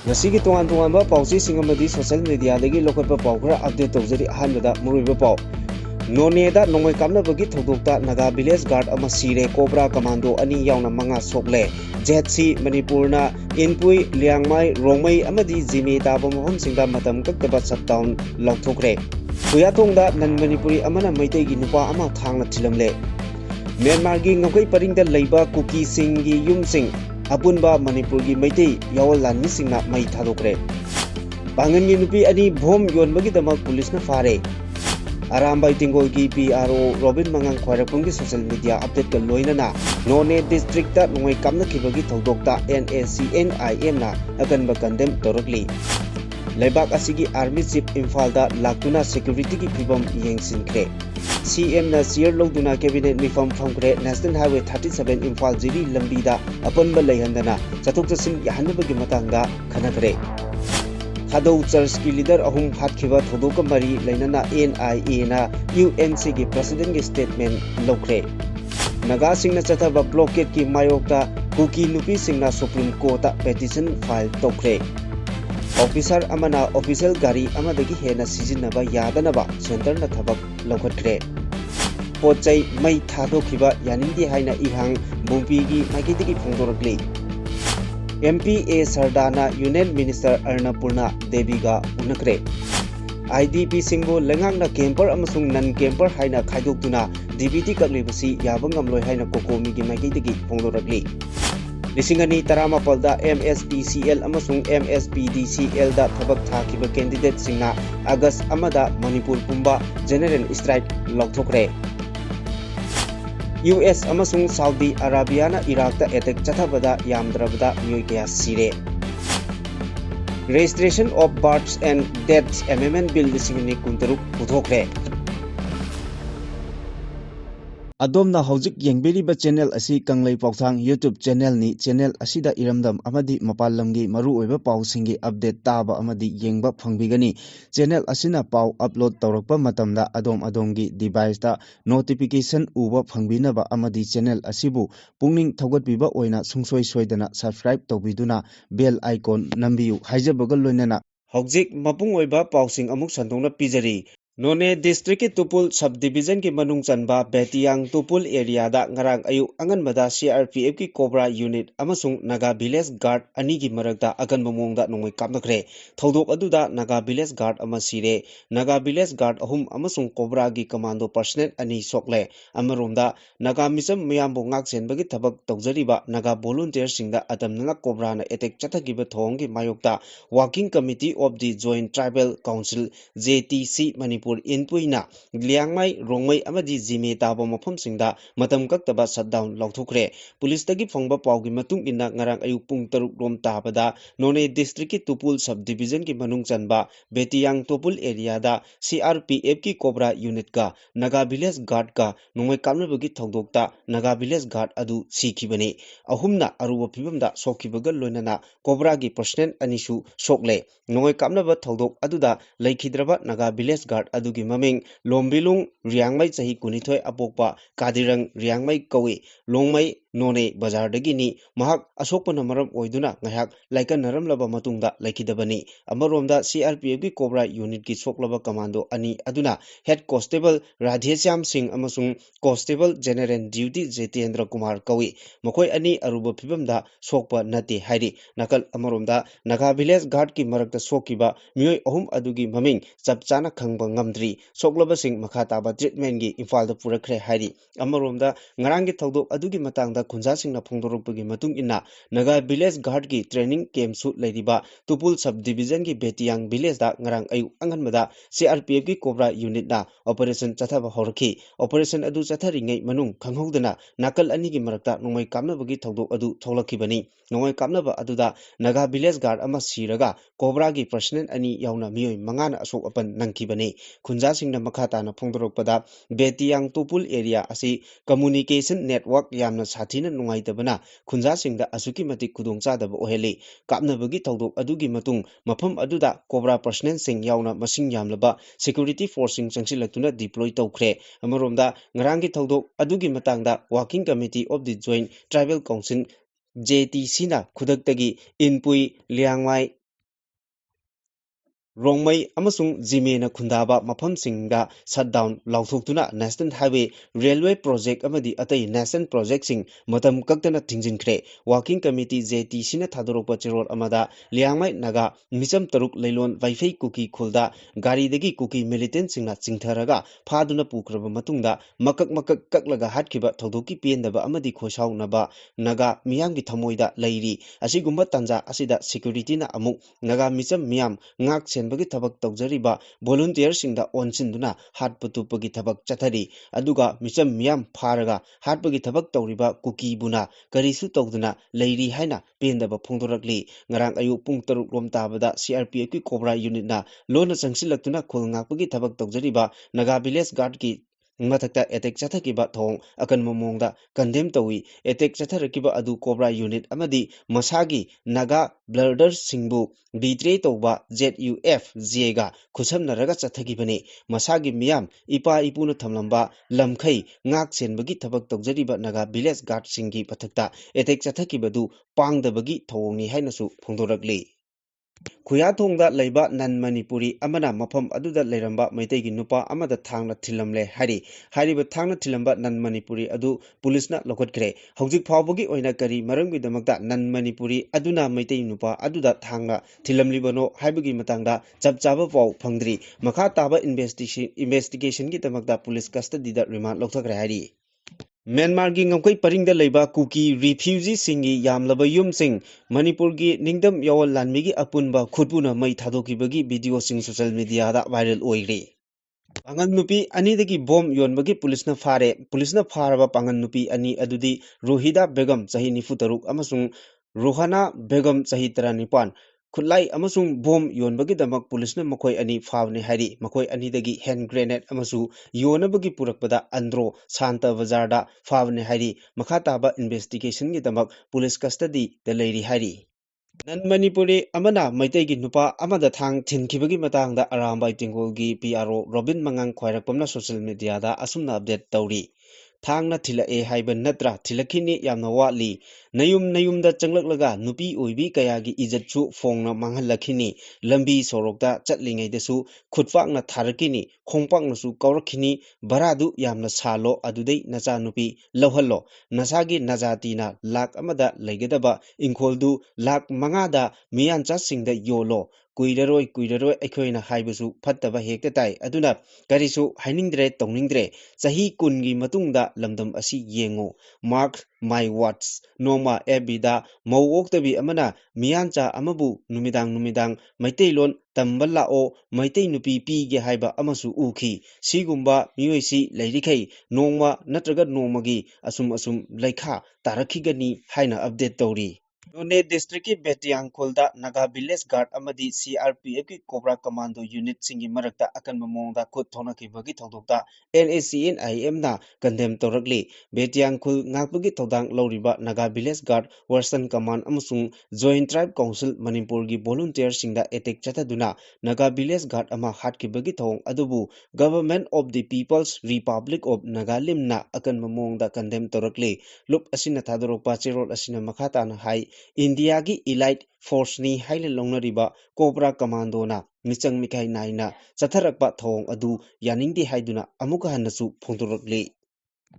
Ngasigi tuan-tuan ba pausi singamadi social media dagi lokatpa pau khara update tawjari ahanbada muruiba pau Noneda nongoi kamna bagi thodokta Naga Village Guard ama sire Cobra Commando ani yauna manga sokle ZC Manipurna Inpui Liangmai Rongmai amadi Jimi taba mohon singda matam kaktaba shutdown lauthokre Puyatongda nan Manipuri amana maitai gi nupa ama thangna thilamle Myanmar gi ngakai paringda leiba kuki singi yumsing Apunba Manipur gi maitai yawalan misingna mai thadokre Bangan gi nupi ani bom yonbagi damak police na fare Arambai Tingol gi PRO Robin Mangang Khwairapung gi social media update ka loinana None district ta nongoi kamna khibagi thodokta NACNIM na akan ba condemn torokli Leibak asigi army chief Imphal da laktuna security gi phibam yengsinkre CM na sir loduna cabinet mifam phangkre National Highway 37 Imphal Jiri lambi da apan ba leihandana chathok chasin yahanbagi matangda khanakre Hadou Church ki leader ahum hatkiba thodoka mari lainana NIA na UNC ki president ki statement lokre Naga singna chathaba blockade ki mayokta kuki nupi singna Supreme Court ta petition file tokre Officer amana official gari amadagi hena sijinnaba yadanaba center na thabak lokhatkre Pochai mai thadokhiba yanindi haina ihang bumpi gi maikidigi phongdorakli MPA Sardana Union Minister Arnapurna Deviga Unakre IDP Singbo Lengang na camper amasung non camper haina khaidokduna DBT kaglibasi yabang ngamloi haina kokomi gi maikidigi phongdorakli Lisingani taramapalda MSPCL amasung MSPDCL da thabak thakiba candidate singna August amada Manipur pumba general strike lokthokre US amasung Saudi Arabia na Iraq ta attack chathabada yamdrabada miyoi kaya sire Registration of Births and Deaths Amendment Bill lisingni kuntaruk puthokre Adom na hojik yengberiba channel asi Kanglei Pauthang YouTube channel ni channel asida iramdam amadi mapalamgi maru oiba pausingi update taba amadi yengba phangbigani channel asina pau upload tawrakpa matamda adom-adomgi device ta notification uba phangbinaba amadi channel asibu pungning thogatbiba oina sungsoi soidana subscribe tawbiduna bell icon nambiu haijabaga loinana hojik mapung oiba pausing amuk santongna pijari None district ki Tupul subdivision ki manung chanba Betiang Tupul area da ngarang ayu anganbada CRPF ki Cobra unit amasung Naga Village Guard ani gi marakta akan mamongda nongoi kapnakre thodok aduda Naga Village Guard ama sire Naga Village Guard ahum amasung Cobra gi commando personnel ani sokle amaromda Naga misam mayambo ngak senbagi thabak tawjariba Naga volunteer singda atamnanga Cobra na attack chathagiba thonggi mayokta Working Committee of the Joint Tribal Council JTC Manipur Inpuina Liangmai Rongmai amadi Jimi taba mafam singda matam kaktaba shutdown lauthokre police tagi phangba paugi matung inna ngarang ayuk pung 3 rom tabada None district ki Tupul subdivision ki manung chanba Betiang Tupul area da CRPF ki Cobra unit ka Naga Village Guard ka nongoi kamnabagi thodokta Naga Village Guard adu sikhibani ahumna aruba phibamda sokhibaga loinana Cobra gi personnel anisu sokle nongoi kamnaba thodok aduda laikhidraba Naga Village Guard adugi maming Lombilung Riangmai chahi kunithoi apokpa Kadirang Riangmai kawi Longmai None bazar dagini mahak asokpana maram oiduna ngahak laikan naramlaba matungda laikidabani amaromda CRPF ki Cobra unit ki soklaba commando ani aduna head constable Radhesyam Singh amasung constable general duty Jitendra Kumar kawi makoi ani aruba phibamda sokpa nate hairi nakal amaromda Naga Village Guard ki marakta sokiba miyoi ahum adugi maming chapchana khangba ngamdri soklaba sing makha taba treatment gi Imphal da purakre hairi amaromda ngarang gi thodok adugi matangda khunja singna phongdorokpagi matung inna Naga Village Guard ki training camp su leiriba Tupul subdivision ki Betiang village da ngarang ayu anganmada CRPF ki Cobra unit na operation chathaba horki operation adu chatharingai manung khanghodana nakal ani gi marakta nongoi kamnabagi thodok adu tholakibani nongoi kamnaba aduda Naga Village Guard ama siraga Cobra gi personnel ani yauna miyoi mangana asok apan nangkibani khunja singna makha tana phongdorokpada Betiang Tupul area asi communication network yamna sathina nungaitabana khunja singda asuki matik kudong chadaba oheli kapnabagi thodok adugi matung mafam aduda Cobra personnel sing yauna masing yamlaba security force sing changsilaktuna deploy tawkhre amaromda ngaranggi thodok adugi matangda Working Committee of the Joint Tribal Council JTC na khudaktagi Inpui Liangmai Rongmei amasung Jimena Khundaba mafamsingda shutdown lauthoktuna National Highway Railway Project amadi atai national project sing matam kaktana thingjinkre working committee JTC na thadorokpa chirol amada liangmai naga micham taruk leilon wifi cookie khulda gari degi cookie militant singna chingtharaga phaduna pukraba matungda makak kaklaga hatkiba thodoki pendaba amadi khosaunaba naga miyamgi thamoida leiri asigumba tanja asida security na amuk naga micham miyam ngak bagi tabak tawjariba volunteer singda onsinduna hatputupagi tabak chathari aduga micham miyam pharaga hatpagi tabak tawriba kuki buna karisu tawduna leiri haina pendaba phongdorakli ngarang ayu pung 3 lom tabada CRPF ki cobra unit na lona changsilaktuna khulngakpagi tabak tawjariba naga village guard ki mathakta attack chathakiba thong akan momongda condemn tawi attack chatharakiba adu cobra unit amadi masagi naga blooders singbu betray tawba ZUF Jega khusamnaraga chathakibani masagi miyam ipa ipuna thamlamba lamkhai ngak chenbagi thabak tawjariba naga village guard singi pathakta attack chathakibadu pangdabagi thongni hainasu phongdorakli Khuyathongda leiba nan Manipuri amana mafam aduda leiramba maitegi nupa amada thangna thilamle hariba thangna thilamba nan Manipuri adu pulisna lokotkre hojik phawbagi oina kari maranggi damakta nan Manipuri aduna maitei nupa aduda thangna thilamlibano haibagi matangda chapchaba paw phangdri makha taba investigation gi damakta police custody da remand lokthakre hari Myanmar gi ngamkai paringda leiba kuki refugee singi yamlaba yumsing Manipur gi ningdam yawal lanmi gi apunba khutpuna mai thadokibagi video sing social media da viral oire Pangan nupi ani dagi bom yonbagi pulisna faraba pangan nupi ani adudi Rohida Begum sahi nifutaruk amasung Rohana Begum sahi 19 Khulai amasung bom yonbagi damak pulisna makoi ani fawne hari makoi ani dagi hand grenade amasu yonabagi purakpada andro Santa Bazarda fawne hari makhataba investigation gi damak police custody da leiri hari Nan Manipuri amana maitegi nupa amada thang thinkibagi matangda Arambai Tingolgi PRO Robin Mangang khwairakpamna social media da asumna update tawri thangna thila e haiban natra thilakini yamna watli nayumda changlaklaga nupi oibi kayagi ijatchu phongna manghalakhini lambi sorokta chatlingai desu khutpakna tharakini khongpakna su kawrakhini baradu yamna salo adudai nacha nupi lawhallo nasagi najatina lak amada legadaba ingkholdu lak mangada miyancha singda yolo kuiraroi aikhoina haibusu phattaba hekta tai aduna karisu hainingdre tongningdre sahi kungi matungda lamdam asi yengo mark my words noma ebida mawoktabi amana miyancha amabu numidang maiteilon tambala o maitei nupi pi ge haiba amasu uki sigumba miyoisi leirikai noma natraga nomagi asum laikha tarakhigani haina update tawri None district ki Betiang Khulda Naga Village Guard amadi CRPF ki Cobra Commando Unit singi marakta akan mamongda khut thonaki bagi thodokta NACNIM na condemn torakli Betiang Khul ngakpagi thodang loriba Naga Village Guard Western Command amasung Joint Tribe Council Manipur gi volunteer singda attack chataduna Naga Village Guard ama hatki bagi thong adubu Government of the People's Republic of Nagalim na akan mamongda condemn torakli lup asina thadorokpa chirol asina makhata na hai India gi elite force ni haile longnariba Cobra Commando na michang mikai naina chatharakpa thong adu yaningdi haiduna amuka hanasu phongdorakli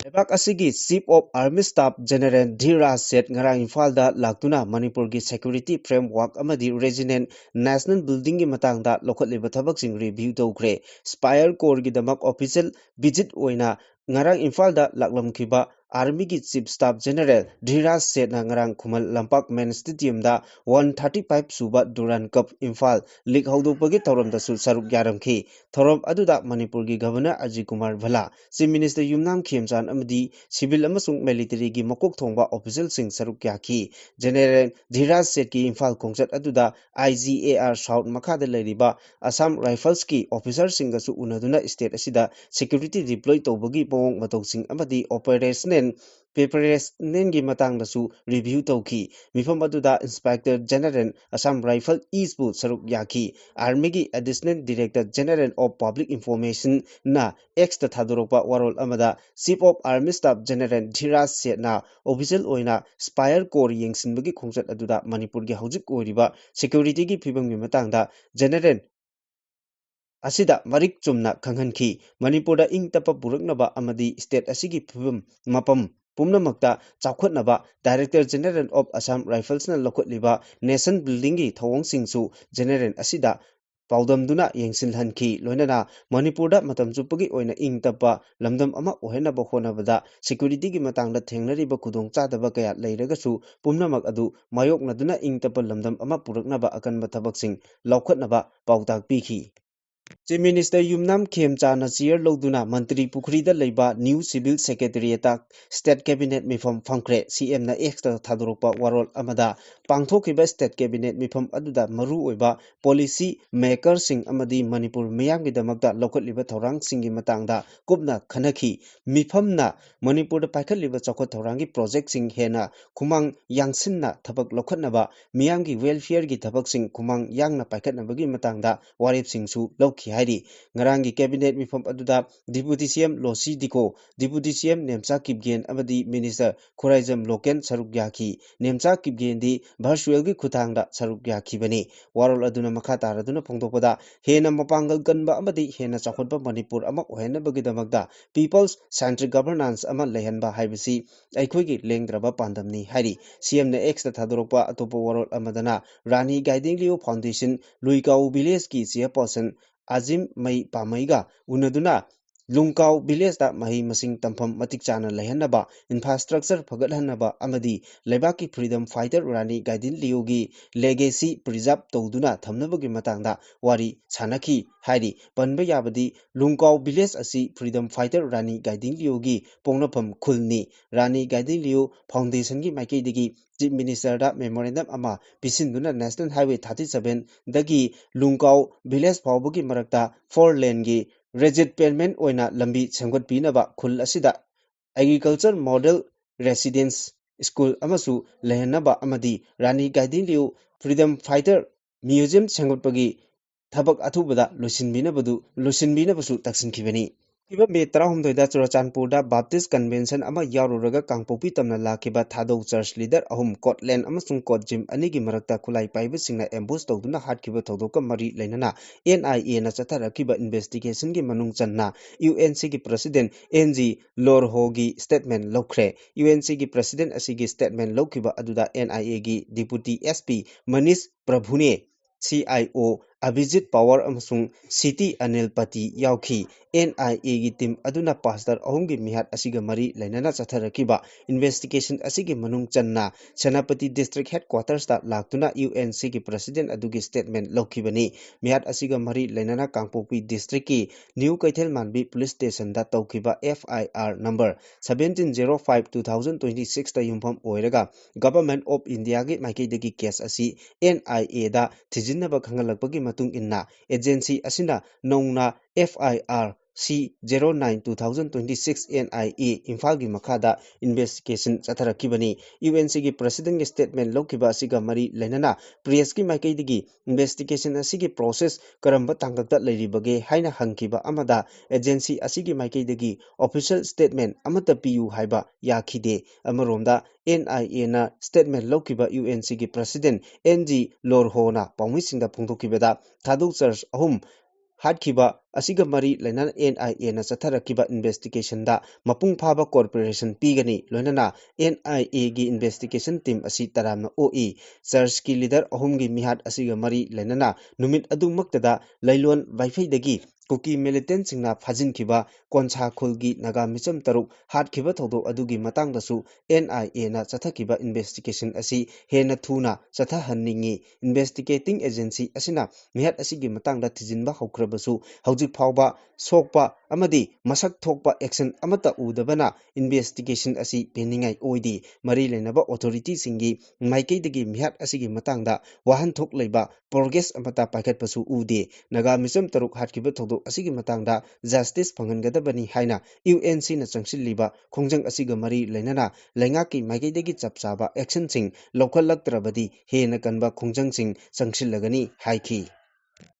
Lebak asigi Chief of Army Staff General Dhiraj Seth ngarang Imphal-da laktuna Manipur gi security framework amadi resident national building gi matangda lokhatliba thabaksing review tawkre Spire Corps gi damak official visit oina ngarang Imphal-da laklamkhiba Army gi Chief Staff General Dhiraj Seth na ngarang Khumal Lampak Main Stadium da 135 suba Duran Cup Imphal League hawdokpagi thawramda su saruk yaramkhi thorom aduda Manipur gi Governor Ajit Kumar Bhala Chief Minister Yumnam Khemchan amadi civil amasung military gi makok thongba official sing saruk yakhi General Dhiraj Seth ki Imphal khongchat aduda IGAR South makhada leiriba Assam Rifles ki officer singa su unaduna state asida security deploy tawbagi pawong matoksing amadi operational preparation gi matangdasu review tawki mifam aduda Inspector General Assam Rifle East bu saruk yakhi Army gi Additional Director General of Public Information na X ta thadorokpa warol amada Chief of Army Staff General Dhiraj Seth na official oina Spire Corps yengsinbagi khongchat aduda Manipur gi hawjik oiriba security gi phibam gi matangda General asida marik chumna khanghanki Manipurda ing tapa puraknaba amadi state asigi phibam mapam pumnamakta chawkhatnaba Director General of Assam Rifles na lokotliba nation building gi thawngsingsu general asida paudamduna yengsilhanki loinana Manipurda matam chupagi oina ing tapa lamdam ama ohenaba honabada security gi matangda thengnariba kudong chadaba kaya leiragasu pumnamak adu mayoknaduna ing tapa lamdam ama puraknaba akanba thabaksing laukhatnaba pautak piki Chief Minister Yumnam Khemchana Chair Loduna Mantri Pukhrida Leiba New Civil Secretariat State Cabinet Mifam Phangkre CM na extra Thadurokpa Warol Amada Pangthokiba State Cabinet Mifam Aduda Maru Oiba Policy Maker Sing Amadi Manipur Miyamgi Damakta Lokotliba Thorang Singi Matangda Kupna Khanaki Mifamna Manipur da Paikhatliba Chawkhat Thorangi Project Sing Hena Khumang Yangsinna Thabak Lokhatnaba Miyamgi Welfare gi Thabak Sing Khumang Yangna Paikhatnabagi Matangda Warip Singsu Lokhi Hairi Ngarangi Cabinet Mifam Aduda Deputy CM Losi Diko Deputy CM Nemcha Kipgen Amadi Minister Khuraijam Loken Saruk Yaki Nemcha Kipgen di Virtual gi Khutangda Saruk Yaki Bani Warol Aduna Makha Taraduna Phongtokpada Hena Mapangal Ganba Amadi Hena Chawkhatba Manipur ama Ohena Bagidamagda People's Central Governance ama Lehanba Haibasi Aikhoigi Lengdraba Pandamni Hairi CM na X Thadorokpa Atopa Warol Amadana Rani Guiding Liu Foundation Luikau Village ki chairperson Azim Mai Pamaiga Unaduna Lungkau Village da Mahi Masing Tampam Matik Chana Lehanaba Infrastructure Pagathanaba Amadi Lebaki Freedom Fighter Rani Gaidin Liugi Legacy Preserve Toduna Thamnabagi Matangda Wari Chanaki Hairi Panba Yabadi Lungkau Village Asi Freedom Fighter Rani Gaidin Liugi Pongnapam Khulni Rani Gaidin Liu Foundation gi Maiki digi Chief Minister da Memorandum ama Pisinduna National Highway 37 dagi Lungkau Village Fawbagi Marakta 4 lane gi Rigid pavement oina lambi semgot pinaba khul asida agriculture model residence school amasu lehanaba amadi Rani Gaidin Liu Freedom Fighter Museum sengotpagi thabak athubada lusinbinabasu taksinkhibani Kiba May 13 Churachandpurda Baptist Convention ama yaururaga Kangpopi tamna lakiba Thadau Church leader ahum Scotland amasung Court Jim anigi marakta khulai paiba singna ambush tawduna hatkiba thawdoka mari lainana NIA na chatharakiba investigation gi manung channa UNC gi President NG Lorho gi statement lokre UNC gi President asigi statement lokiba aduda NIA gi Deputy SP Manish Prabhune CIO Abhijit Power amasung City Anil Pati Yauki NIA gi team aduna pastor ahumgi mihat asiga mari lainana chatharakiba investigation asigi manung channa Senapati District Headquarters ta laktuna UNC gi President adugi statement lokibani mihat asiga mari lainana Kangpopi District ki New Kaithel Manbi Police Station da tawkiba FIR number 1705/2026 ta yumpham oiraga Government of India gi maikidagi case asi NIA da thijinaba khangalakpagi matung inna agency asina nongna FIR C09/2026 NIA Imphal gi makhada investigation chatharakibani UNC gi President gi statement lokiba asiga mari lainana press gi maikaidigi investigation asigi process karamba tangakta leiribage haina hangkiba amada agency asigi maikaidagi official statement amata piu haiba yakhide amaromda NIA na statement lokiba UNC gi President NG Lorho Paumisingda Pungtokibeda Thadau Church ahum Hatkiba asiga mari lainana NIA na chatharakiba investigation da mapung phaba corporation pigani loinana NIA gi investigation team asi taramna OE church ki leader ahum gi mihat asiga mari lainana numit adumaktada lailon wifi dagi Kuki militant singna phajinkiba Koncha khulgi naga micham taruk hatkiba thodo adugi matangdasu NIA na chathakiba investigation asi hena thuna chathahanningi investigating agency asina mihat asigi matangda thijinba haukrabasu haujik phawba sokpa amadi masak thokpa action amata udabana investigation asi peningai oidi mari lenaba authority singi maikeidagi mihat asigi matangda wahan thok leiba progress amata paikhatpasu ude naga micham taruk hatkiba thodo asigi matangda justice phangangadabani haina UNC na changsilliba khongjang asiga mari lainana laingaki maikeidagi chapchaba action sing lokhallaktrabadi hena kanba khongjang sing changsillagani haiki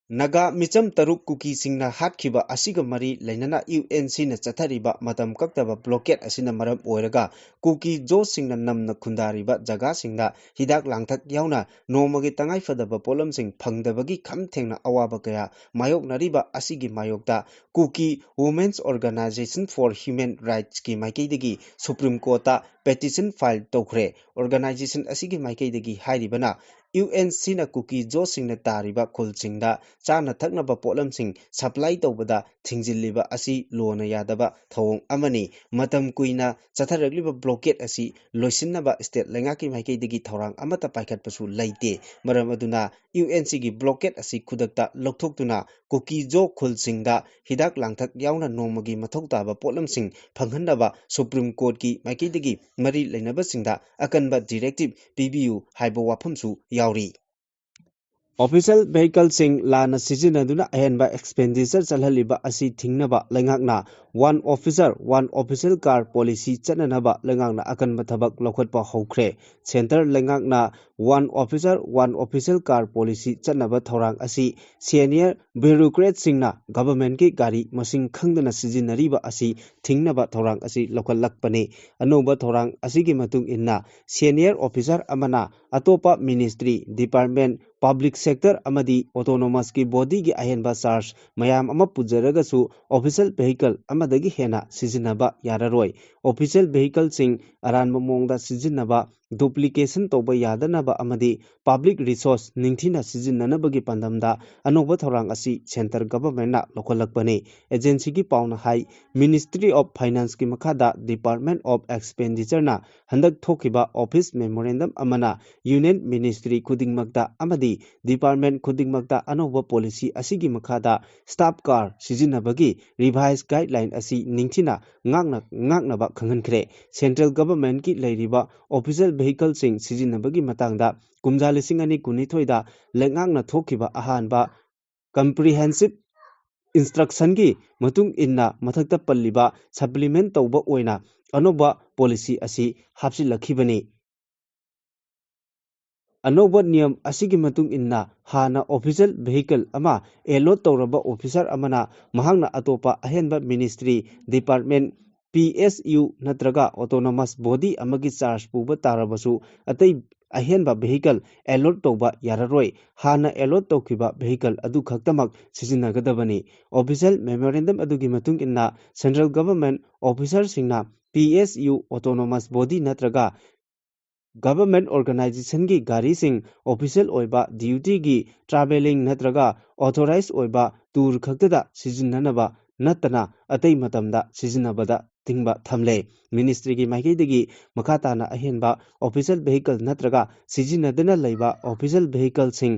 Naga micham taruk kuki singna hatkiba asiga mari lainana UNC na chathariba matam kaktaba blockade asina maram oiraga kuki jo singna namna khundariba jaga singna hidak langthak yauna nomagi tangai fadaba polam sing phangdabagi khamthengna awaba kaya mayok nariba asigi mayokda kuki Women's Organization for Human Rights ki maikaidagi Supreme Court ta petition file tokre organization asigi maikaidagi hairibana UNC na kuki jo singna tariba khulsingda chana thaknaba polam sing supply tawbada thingzilliba asi lona yadaba thawong amani matam kuina chatharagliba blockade asi loisinnaba state lengaki maikaidagi thorang amata paikhatpasu laite maram aduna UNC gi blockade asi khudakta lokthokduna kuki jo khulsingda hidak langthak yauna nomagi mathoktaba polam sing phanghanaba Supreme Court ki maikaidagi mari lainaba singda akanba directive PBU haiba wafamsu yauri Official vehicle sing lana sizinaduna ahenba expenditure chalhaliba asi thingnaba lengakna one official car policy chananaba lengakna akan mathabak lokhatpa hokre center lengakna one official car policy chanaba thorang asi senior bureaucrat singna government ki gari masing khangdana sizinariba asi thingnaba thorang asi lokhalakpani anoba thorang asigi matung inna senior officer amana atopa ministry department public sector amadi autonomous ki body gi ahenba charge mayam ama pujaragasu official vehicle amadagi hena sizinaba yararoi official vehicle sing aranba mongda sizinaba duplication toba yadanaba amadi public resource ningthina sizinanabagi pandamda anoba thorang asi center government na lokhalakpani agency gi pauna hai ministry of finance ki makhada department of expenditure na handak thokiba office memorandum amana union ministry khudingmakta amadi department khudingmakta anoba policy asigi makhada staff car sizinabagi revised guideline asi ningthina ngaknaba khanghankhre central government ki leiriba official vehicle sing sizinabagi matangda kumja lising ani kunithoi da lengakna thokiba ahanba comprehensive instruction gi matung inna mathakta palliba supplement tawba oina anoba policy asi hapsilakhibani anoba niyam asigi matung inna hana official vehicle ama allot tawraba officer amana mahangna atopa ahenba ministry department PSU natraga autonomous body amagi charge puba tarabasu atai ahenba vehicle allot tawba yararoi hana allot tawkiba vehicle adu khaktamak sijinagadabani official memorandum adugi matung inna central government officer singna PSU autonomous body natraga government organization gi gari sing official oiba duty gi traveling natraga authorized oiba tour khaktada sijinanaba natana atai matamda sijinabada tingba thamle ministry gi maikaidagi makhatana ahenba official vehicle natraga sijinadana leiba official vehicle sing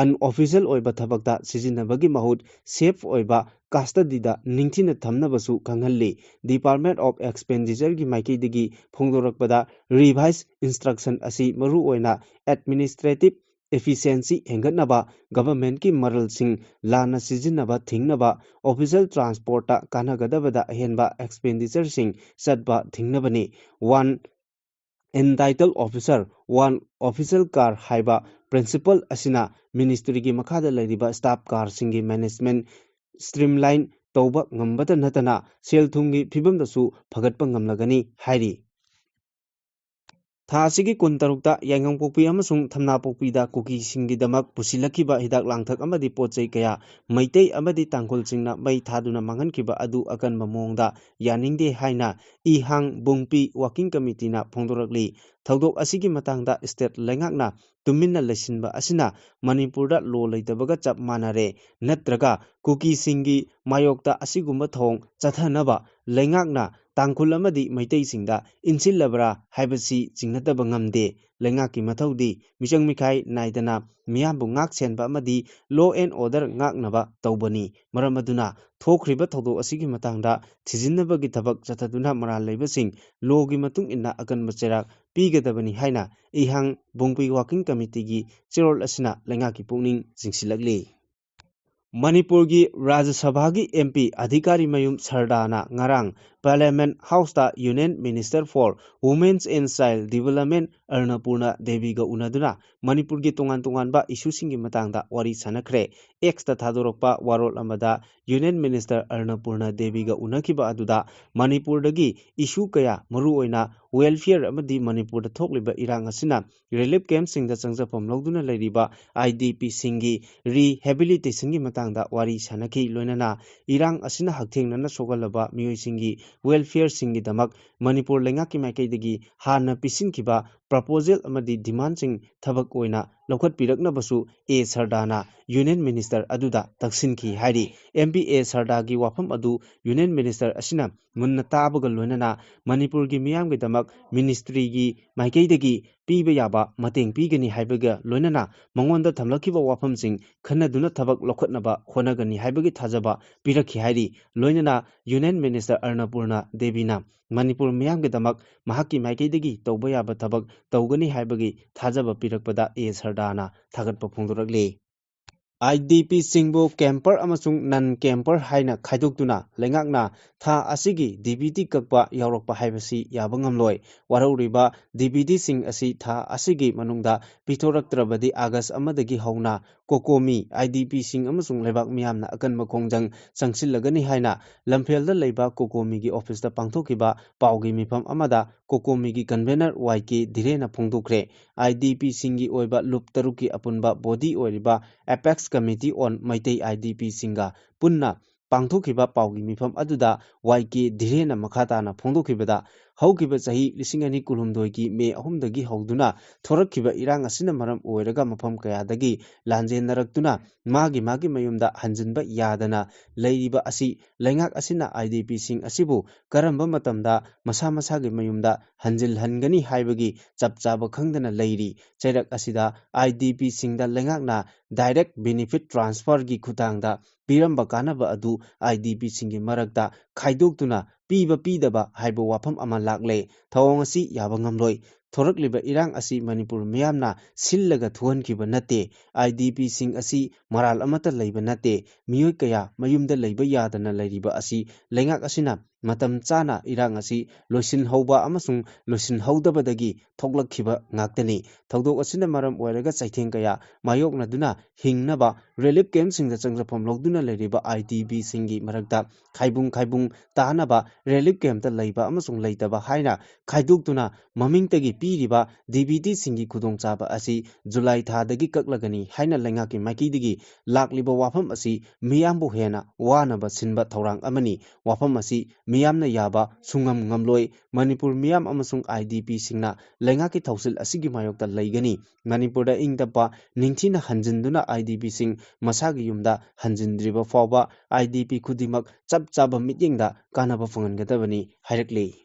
unofficial oiba thabakta sijinabagi mahut safe oiba custody da ningthina thamnabasu kanghalli department of expenditure gi maikaidagi phongdorakpada revised instruction asi maru oina administrative efficiency hengatnaba government ki maral sing lana sijinaba thingnaba official transport ta kanagadabada ahenba expenditure sing chatba thingnabani one entitled officer one official car haiba principal asina ministry gi makhada leiriba staff car singi management streamline tawba ngambata natana sel thungi phibamdasu phagatpa ngamlagani hairi Thasigi kuntarukta yangang pokpi amasung thamna pokpi da kuki singi damak pusilakiba hidak langthak amadi pochai kaya maitei amadi tangkol singna mai thaduna mangan kiba adu akan mamongda yaningde haina ihang bungpi working committee na phongdorakli thaudok asigi matangda state lengakna tuminna lesinba asina manipurda lo leitabaga chap manare natraga kuki singi mayokta asigumba thong chathanaba lengakna tangkul amadi maitei singda insilabra haibasi jingnataba ngamde lengaki mathaudi michang mikhai naidana miyambu ngak senba amadi law and order ngaknaba tawbani maramaduna thokriba thodo asigi matangda thijinabagi thabak chathaduna maral leibasing logi matung inna akan macherak pigadabani haina ihang bungpi working committee gi chirol asina lengaki pungning jingsilakli Manipur gi Rajya Sabha gi MP Adhikari Mayum Sardana ngarang Parliament House ta Union Minister for Women's and Child Development Arnapurna Deviga Unaduna, Manipurgi Tongan Isusingi Matanga, Wari Sanakre, Exta Tadorokpa, Warol Amada, Union Minister Arnapurna Deviga Unakiba Aduda, Manipur Dagi, Isu Kaya, Maruoina, Welfare Amadi Manipur the Tokliba Irang Asina, Relief Camp Sing the Sangsa from Logduna Ladiba, IDP Singi, Rehabilitation Matanga, Wari Sanaki, Lunana, Irang Asina Haking Nana Sogalaba, Mui Singi, Welfare Singi Damak, Manipur Lengaki Makadigi, Hana Pisinkiba, Proposal Amadi Demand Sing Tabak Oina, Lokat Piraknabasu, A. Sardana, Union Minister Aduda, Taksinki, Hari, MPA Sardagi Wapam Adu, Union Minister Asina, Munna Tabagal Lunana, Manipur Gimiam Gidamak, Ministry Gi, Maikadigi, Pibayaba, Mating Pigani Haibaga, Lunana, Mangonda Tamlakiva Wapam Sing, Kanaduna Tabak Lokatnaba, Honagani Haibagi Tazaba, Piraki Hari, Lunana, Union Minister Arnapurna, Devina, Manipur Miam Gidamak, Mahaki Maikadigi, Tobaya Tabak, Togani Haibagi, Tazaba Pirakpada, A. Sardana, Tagat Papunduragli. IDP Singbo Camper amasung non camper haina khaidokduna lengakna tha asigi DBT kakpa yaurokpa haibasi yabangamloi warauriba DBT sing asi tha asigi manungda pithoraktrabadi August amadagi hauna kokomi IDP sing amasung lebak miyamna akanma khongjang sangsilagani haina lamfelda leiba kokomi gi office da pangthokiba paugi mifam amada kokomi gi convener YK Dhirena phongdokre IDP singi oiba loop taruki apunba body oiriba Apex Committee on Maitai IDP Singa Punna Pangthokiba Paugi Mifam Aduda YK Dhirena Makhatana Phongdokibada Haukiba Sahi Lisingani Kulumdoiki May Ahumdagi Hauduna Thorakiba Irang Asina Maram Oiraga Mafam Kayadagi Lanjen Naraktuna Magi Mayumda Hanjinba Yadana Lairiba Asi Lengak Asina IDP Sing Asibu Karamba Matamda Masa Masagi Mayumda Hanjil Hangani Haibagi Chapchaba Khangdana Lairi Chairak Asida IDP Singda Lengakna Direct Benefit Transfer gi khutangda piramba kanaba adu IDP singi marakta khaidoktuna piba pidaba haiba wafam ama lakle thawong asi yaba ngamloi thorakliba irang asi Manipur miyamna sillaga thuhankiba nate IDP sing asi maral amata leiba nate miyoi kaya mayumda leiba yadana leiriba asi lengak asina matam chana irang asi loisin hauba amasung loisin haudabadagi thoklakhiba ngaktani thodok asina maram oiraga chaitheng kaya mayokna duna hingnaba relief camp singda changrapam logduna leiriba IDP singi marakta khaibung tanaba relief camp ta leiba amasung leitaba haina khaidokduna mamingtagi piriba DBT singi khudongchaba asi July thadagi kaklagani haina lengaki makidigi lakliba wafam asi miyambu hena wanaba sinba thorang amani wafam asi miyamna yaba sungam ngamloi Manipur miyam amasung IDP singna lengaki thausil asigi mayokta leigani Manipurda ingdapa ningthina hanjinduna IDP sing masagi yumda hanjindriba fawba IDP khudimak chapchaba mityengda kanaba fangangadabani hairakli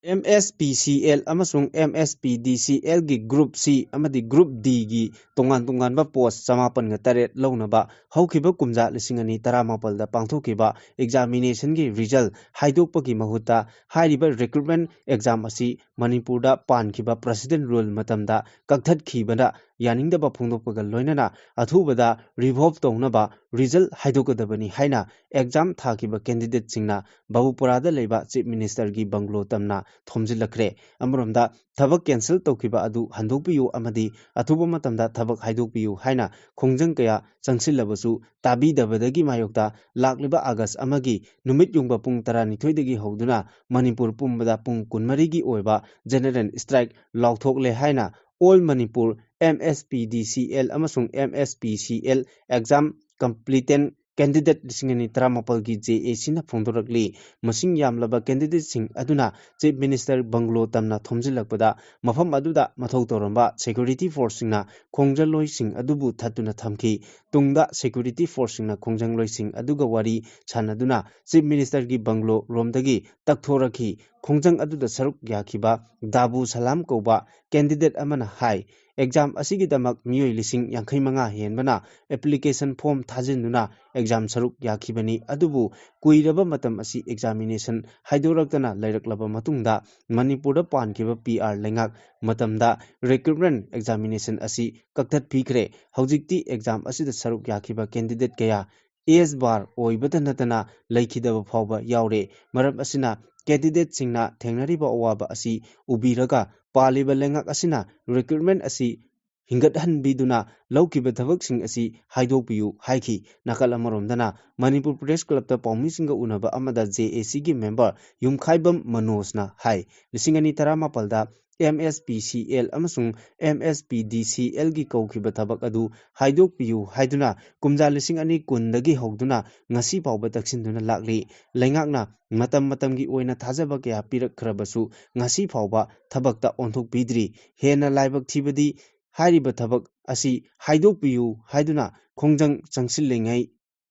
MSPCL amasung MSPDCL gi Group C amadi Group D gi tongan ba post samapan nga taret launaba haukiba kumja lisingani taramapal da pangthokiba examination gi result haidokpa gi mahuta hairiba recruitment exam asi Manipur da pankiba president rule matamda kakthat khibada yaningdaba phongdokpaga loinana athubada revolve tongnaba result haidokadabani haina exam thakiba candidate singna Babupurada leiba chief minister gi banglo tamna thomjilakre amromda thabak cancel tokiba adu handokpiyu amadi athuba matamda thabak haidokpiyu haina khongjang kaya changsillabasu tabidabadagi mayokta lakliba August amagi numit yungba pung 12 dagi hoduna Manipur pumbada pung 12 gi oiba general strike lauthokle haina All Manipur MSPDCL amasung MSPCL exam completent candidate lisingani taramapal gi JAC na phongdorakli masing yamlaba candidate sing aduna chief minister banglo tamna thomjilakpada mafam aduda mathau toramba security force singna khongjalloi sing adubu thatuna thamki tungda security force singna khongjalloi sing aduga wari chanaduna chief minister gi banglo romdagi takthoraki khongjang aduda saruk yakhiba Dabu Salam koba candidate amana hai exam asigi damak miyoi lising yangkhai manga henbana application form thajinduna exam saruk yakhibani adubu kuiraba matam asi examination haidoraktana lairaklaba matungda Manipurda pankiba PR lengak matamda recruitment examination asi kakthat phikre haujikti exam asida saruk yakhiba candidate kaya AS bar oibata natana laikhidaba phawba yaure maram asina candidate singna thengnariba awaba asi ubiraga ꯄꯥꯜꯂꯤꯕ ꯂꯩꯉꯥꯛ ꯑꯁꯤꯅ recruitment ꯑꯁꯤ ꯍꯤꯡꯒꯠꯍꯟꯕꯤꯗꯨꯅ ꯂꯧꯈꯤꯕ ꯊꯕꯛꯁꯤꯡ ꯑꯁꯤ ꯍꯥꯏꯗꯣꯛꯄꯤꯌꯨ ꯍꯥꯏꯈꯤ꯫ ꯅꯥꯀꯜ ꯑꯃꯔꯣꯝꯗꯅ Manipur press ꯀ꯭ꯂꯕꯇ ꯄꯥꯎꯃꯤꯁꯤꯡꯒ ꯎꯅꯕ ꯑꯃꯗ JACꯒꯤ ꯃꯦꯝꯕꯔ ꯌꯨꯝꯈꯥꯏꯕꯝ ꯃꯅꯣꯖꯅ ꯍꯥꯏ 2017ꯗ MSPCL ꯑꯃꯁꯨꯡ MSPDCLꯒꯤ ꯀꯧꯈꯤꯕ ꯊꯕꯛ ꯑꯗꯨ ꯍꯥꯏꯗꯣꯛꯄꯤꯌꯨ ꯍꯥꯏꯗꯨꯅ ꯀꯨꯝꯖꯥ 2020ꯗꯒꯤ ꯍꯧꯗꯨꯅ ꯉꯁꯤ ꯐꯥꯎꯕ ꯇꯛꯁꯤꯟꯗꯨꯅ ꯂꯥꯛꯂꯤ꯫ ꯂꯩꯉꯥꯛꯅ ꯃꯇꯝ ꯃꯇꯝꯒꯤ ꯑꯣꯏꯅ ꯊꯥꯖꯕ ꯀꯌꯥ ꯄꯤꯔꯛꯈ꯭ꯔꯕꯁꯨ ꯉꯁꯤ ꯐꯥꯎꯕ ꯊꯕꯛꯇ ꯑꯣꯟꯊꯣꯛꯄꯤꯗ꯭ꯔꯤ꯫ ꯍꯦꯟꯅ ꯂꯥꯏꯕꯛ ꯊꯤꯕꯗꯤ ꯍꯥꯏꯔꯤꯕ ꯊꯕꯛ ꯑꯁꯤ ꯍꯥꯏꯗꯣꯛꯄꯤꯌꯨ ꯍꯥꯏꯗꯨꯅ ꯈꯣꯡꯖꯪ ꯆꯪꯁꯤꯜꯂꯤꯉꯩ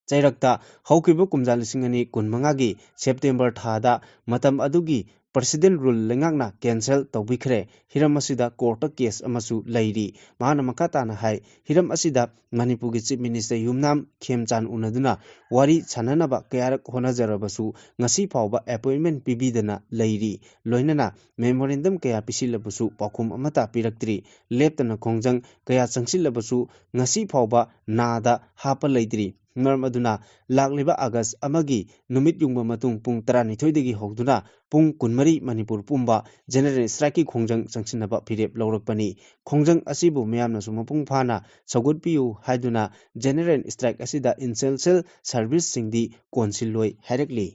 ꯆꯩꯔꯛꯇ ꯍꯧꯈꯤꯕ ꯀꯨꯝꯖꯥ 2025ꯒꯤ ꯁꯦꯞꯇꯦꯝꯕꯔ ꯊꯥꯗ ꯃꯇꯝ ꯑꯗꯨꯒꯤ ꯄ꯭ꯔꯁꯤꯗꯦꯟꯠ ꯔꯨꯜ ꯂꯩꯉꯥꯛꯅ ꯀꯦꯟꯁꯦꯜ ꯇꯧꯕꯤꯈ꯭ꯔꯦ꯫ ꯍꯤꯔꯝ ꯑꯁꯤꯗ ꯀꯣꯔꯠꯇ ꯀꯦꯁ ꯑꯃꯁꯨ ꯂꯩꯔꯤ꯫ ꯃꯍꯥꯛꯅ ꯃꯈꯥ ꯇꯥꯅ ꯍꯥꯏ ꯍꯤꯔꯝ ꯑꯁꯤꯗ ꯃꯅꯤꯄꯨꯔꯒꯤ ꯆꯤꯞ ꯃꯤꯅꯤꯁꯇꯔ ꯌꯨꯝꯅꯥꯝ ꯈꯦꯝꯆꯥꯟ ꯎꯅꯗꯨꯅ ꯋꯥꯔꯤ ꯁꯥꯅꯅꯕ ꯀꯌꯥꯔꯛ ꯍꯣꯠꯅꯖꯔꯕꯁꯨ ꯉꯁꯤ ꯐꯥꯎꯕ ꯑꯦꯄꯣꯏꯟꯠꯃꯦꯟꯠ ꯄꯤꯕꯤꯗꯅ ꯂꯩꯔꯤ꯫ ꯂꯣꯏꯅꯅ ꯃꯦꯃꯣꯔꯦꯟꯗꯝ ꯀꯌꯥ ꯄꯤꯁꯤꯜꯂꯕꯁꯨ ꯄꯥꯎꯈꯨꯝ ꯑꯃꯠꯇ ꯄꯤꯔꯛꯇ꯭ꯔꯤ꯫ ꯂꯦꯞꯇꯅ ꯈꯣꯡꯖꯪ ꯀꯌꯥ ꯆꯪꯁꯤꯜꯂꯕꯁꯨ ꯉꯁꯤ ꯐꯥꯎꯕ ꯅꯥꯗ ꯍꯥꯞꯄ ꯂꯩꯇ꯭ꯔꯤ꯫ ꯃꯔꯝ ꯑꯗꯨꯅ ꯂꯥꯛꯂꯤꯕ ꯑꯥꯒꯁꯠ 1ꯒꯤ ꯅꯨꯃꯤꯠ ꯌꯨꯡꯕ ꯃꯇꯨꯡ ꯄꯨꯡ 12ꯗꯒꯤ ꯍꯧꯗꯨꯅ ꯄꯨꯡ 24 ꯃꯅꯤꯄꯨꯔ ꯄꯨꯝꯕ ꯖꯦꯅꯔꯦꯜ ꯁ꯭ꯇ꯭ꯔꯥꯏꯛꯀꯤ ꯈꯣꯡꯖꯪ ꯆꯪꯁꯤꯟꯅꯕ ꯐꯤꯔꯦꯞ ꯂꯧꯔꯛꯄꯅꯤ꯫ ꯈꯣꯡꯖꯪ ꯑꯁꯤꯕꯨ ꯃꯤꯌꯥꯝꯅꯁꯨ ꯃꯄꯨꯡ ꯐꯥꯅ ꯁꯧꯒꯠꯄꯤꯌꯨ ꯍꯥꯏꯗꯨꯅ ꯖꯦꯅꯔꯦꯜ ꯁ꯭ꯇ꯭ꯔꯥꯏꯛ ꯑꯁꯤꯗ ꯏꯁꯦꯟꯁꯤꯌꯦꯜ ꯁꯔꯚꯤꯁꯁꯤꯡꯗꯤ ꯀꯣꯟꯁꯤꯜꯂꯣꯏ ꯍꯥꯏꯔꯛꯂꯤ꯫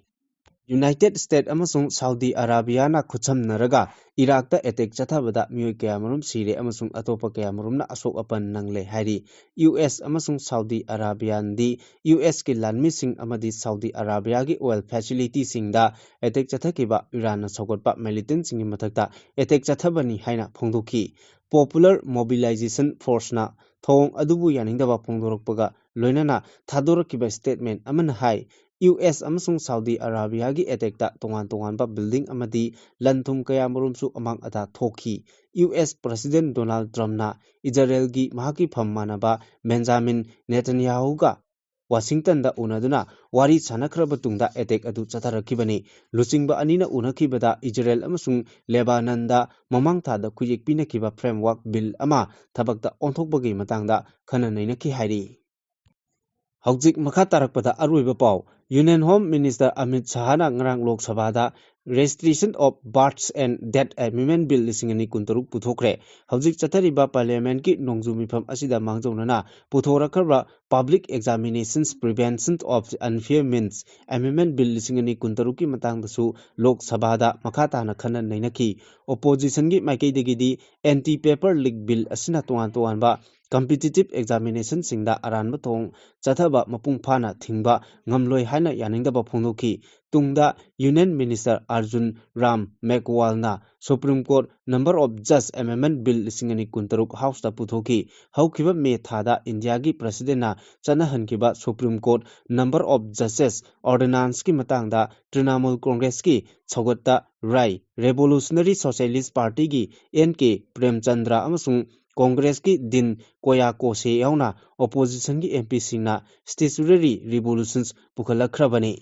ꯌꯨꯅꯥꯏꯇꯦꯗ ꯁ꯭ꯇꯦꯠ ꯑꯃꯁꯨꯡ ꯁꯥꯎꯗꯤ ꯑꯔꯥꯕꯤꯌꯥꯅ ꯈꯨꯠꯁꯝꯅꯔꯒ ꯏꯔꯥꯛꯇ ꯑꯦꯇꯦꯛ ꯆꯠꯊꯕꯗ ꯃꯤꯑꯣꯏ ꯀꯌꯥꯃꯔꯨꯝ ꯁꯤꯔꯦ ꯑꯃꯁꯨꯡ ꯑꯇꯣꯞꯄ ꯀꯌꯥꯃꯔꯨꯝꯅ ꯑꯁꯣꯛ ꯑꯄꯟ ꯅꯪꯂꯦ ꯍꯥꯏꯔꯤ꯫ US ꯑꯃꯁꯨꯡ ꯁꯥꯎꯗꯤ ꯑꯔꯥꯕꯤꯌꯥꯅꯗꯤ USꯀꯤ ꯂꯥꯟꯃꯤꯁꯤꯡ ꯑꯃꯗꯤ ꯁꯥꯎꯗꯤ ꯑꯔꯥꯕꯤꯌꯥꯒꯤ ꯑꯣꯏꯜ ꯐꯦꯁꯤꯂꯤꯇꯤꯁꯤꯡꯗ ꯑꯦꯇꯦꯛ ꯆꯠꯊꯈꯤꯕ ꯏꯔꯥꯟꯅ ꯁꯧꯒꯠꯄ ꯃꯤꯂꯤꯇꯦꯟꯠꯁꯤꯡꯒꯤ ꯃꯊꯛꯇ ꯑꯦꯇꯦꯛ ꯆꯠꯊꯕꯅꯤ ꯍꯥꯏꯅ ꯐꯣꯡꯗꯣꯛꯈꯤ꯫ ꯄꯣꯄꯨꯂꯔ ꯃꯣꯕꯤꯂꯥꯏꯖꯦꯁꯟ ꯐꯣꯔꯁꯅ ꯊꯧꯑꯣꯡ ꯑꯗꯨꯕꯨ ꯌꯥꯅꯤꯡꯗꯕ ꯐꯣꯡꯗꯣꯔꯛꯄꯒ ꯂꯣꯏꯅꯅ ꯊꯥꯗꯣꯔꯛꯈꯤꯕ ꯁ꯭ꯇꯦꯠꯃꯦꯟꯠ ꯑꯃꯅ ꯍꯥꯏ US ꯑꯃꯁꯨꯡ ꯁꯥꯎꯗꯤ ꯑꯔꯥꯕꯤꯌꯥꯒꯤ ꯑꯦꯇꯦꯛꯇ ꯇꯣꯉꯥꯟ ꯇꯣꯉꯥꯟꯕ ꯕꯤꯜꯗꯤꯡ ꯑꯃꯗꯤ ꯂꯟ ꯊꯨꯝ ꯀꯌꯥꯃꯔꯨꯝꯁꯨ ꯑꯃꯥꯡ ꯑꯇꯥ ꯊꯣꯛꯈꯤ꯫ US ꯄ꯭ꯔꯁꯤꯗꯦꯟꯠ ꯗꯣꯅꯥꯜꯗ ꯇ꯭ꯔꯝꯞꯅ ꯏꯖꯔꯦꯜꯒꯤ ꯃꯍꯥꯛꯀꯤ ꯐꯝ ꯃꯥꯟꯅꯕ ꯕꯦꯟꯖꯥꯃꯤꯟ ꯅꯦꯇꯟꯌꯥꯍꯨꯒ ꯋꯥꯁꯤꯡꯇꯟꯗ ꯎꯅꯗꯨꯅ ꯋꯥꯔꯤ ꯁꯥꯅꯈ꯭ꯔꯕ ꯇꯨꯡꯗ ꯑꯦꯇꯦꯛ ꯑꯗꯨ ꯆꯠꯊꯔꯛꯈꯤꯕꯅꯤ꯫ ꯂꯨꯆꯤꯡꯕ ꯑꯅꯤꯅ ꯎꯅꯈꯤꯕꯗ ꯏꯖꯔꯦꯜ ꯑꯃꯁꯨꯡ ꯂꯦꯕꯥꯅꯟꯗ ꯃꯃꯥꯡ ꯊꯥꯗ ꯈꯨꯌꯦꯛ ꯄꯤꯅꯈꯤꯕ ꯐ꯭ꯔꯦꯝꯋꯥꯔꯛ ꯕꯤꯜ ꯑꯃ ꯊꯕꯛꯇ ꯑꯣꯟꯊꯣꯛꯄꯒꯤ ꯃꯇꯥꯡꯗ ꯈꯟꯅ ꯅꯩꯅꯈꯤ ꯍꯥꯏꯔꯤ꯫ ꯍꯧꯖꯤꯛ ꯃꯈꯥ ꯇꯥꯔꯛꯄꯗ ꯑꯔꯣꯏꯕ ꯄꯥꯎ ꯌꯨꯅꯤꯌꯟ ꯍꯣꯝ ꯃꯤꯅꯤꯁꯇꯔ ꯑꯃꯤꯠ ꯁꯥꯍꯅ ꯉꯔꯥꯡ ꯂꯣꯛ ꯁꯚꯥꯗ registration of births and death amendment bill 2023 ꯄꯨꯊꯣꯛꯈ꯭ꯔꯦ꯫ ꯍꯧꯖꯤꯛ ꯆꯠꯊꯔꯤꯕ ꯄꯥꯔꯂꯤꯌꯥꯃꯦꯟꯠꯀꯤ ꯅꯣꯡꯖꯨ ꯃꯤꯐꯝ ꯑꯁꯤꯗ ꯃꯥꯡꯖꯧꯅꯅ ꯄꯨꯊꯣꯔꯛꯈ꯭ꯔꯕ public examinations prevention of unfair means amendment bill 2023ꯒꯤ ꯃꯇꯥꯡꯗꯁꯨ ꯂꯣꯛ ꯁꯚꯥꯗ ꯃꯈꯥ ꯇꯥꯅ ꯈꯟꯅ ꯅꯩꯅꯈꯤ꯫ ꯑꯣꯄꯣꯖꯤꯁꯟꯒꯤ ꯃꯥꯏꯀꯩꯗꯒꯤꯗꯤ ꯑꯦꯟꯇꯤ ꯄꯦꯄꯔ ꯂꯤꯛ ꯕꯤꯜ ꯑꯁꯤꯅ ꯇꯣꯉꯥꯟ ꯇꯣꯉꯥꯟꯕ ꯀꯝꯄꯤꯇꯤꯇꯤꯚ ꯑꯦꯛꯖꯥꯃꯤꯅꯦꯁꯟꯁꯤꯡꯗ ꯑꯔꯥꯟꯕ ꯊꯧꯑꯣꯡ ꯆꯠꯊꯕ ꯃꯄꯨꯡ ꯐꯥꯅ ꯊꯤꯡꯕ ꯉꯝꯂꯣꯏ ꯍꯥꯏꯅ ꯌꯥꯅꯤꯡꯗꯕ ꯐꯣꯡꯗꯣꯛꯈꯤ꯫ ꯇꯨꯡꯗ ꯌꯨꯅꯤꯌꯟ ꯃꯤꯅꯤꯁꯇꯔ ꯑꯔꯖꯨꯟ ꯔꯥꯝ ꯃꯦꯘꯋꯥꯜꯅ ꯁꯨꯄ꯭ꯔꯤꯝ ꯀꯣꯔꯠ ꯅꯝꯕꯔ ꯑꯣꯐ ꯖꯖ ꯑꯦꯃꯦꯟꯗꯃꯦꯟꯠ ꯕꯤꯜ 2023 ꯍꯥꯎꯁꯇ ꯄꯨꯊꯣꯛꯈꯤ꯫ ꯍꯧꯈꯤꯕ ꯃꯦ ꯊꯥꯗ ꯏꯟꯗꯤꯌꯥꯒꯤ ꯄ꯭ꯔꯁꯤꯗꯦꯟꯠꯅ ꯆꯠꯅꯍꯟꯈꯤꯕ ꯁꯨꯄ꯭ꯔꯤꯝ ꯀꯣꯔꯠ ꯅꯝꯕꯔ ꯑꯣꯐ ꯖꯖꯦꯁ ꯑꯣꯔꯗꯤꯅꯥꯟꯁꯀꯤ ꯃꯇꯥꯡꯗ ꯇ꯭ꯔꯤꯅꯃꯨꯜ ꯀꯣꯡꯒ꯭ꯔꯦꯁꯀꯤ ꯁꯧꯒꯠꯇ ꯔꯥꯏ, ꯔꯦꯚꯣꯂꯨꯁꯅꯔꯤ ꯁꯣꯁꯤꯌꯦꯂꯤꯁꯠ ꯄꯥꯔꯇꯤꯒꯤ NK ꯄ꯭ꯔꯦꯝꯆꯟꯗ꯭ꯔ ꯑꯃꯁꯨꯡ ꯀꯣꯡꯒ꯭ꯔꯦꯁꯀꯤ ꯗꯤꯟ ꯀꯣꯌꯥꯀꯣꯁꯦ ꯌꯥꯎꯅ ꯑꯣꯄꯣꯖꯤꯁꯟꯒꯤ MPꯁꯤꯡꯅ ꯁ꯭ꯇꯦꯆꯨꯔꯦꯔꯤ ꯔꯤꯚꯣꯂꯨꯁꯟꯁ ꯄꯨꯈꯠꯂꯛꯈ꯭ꯔꯕꯅꯤ꯫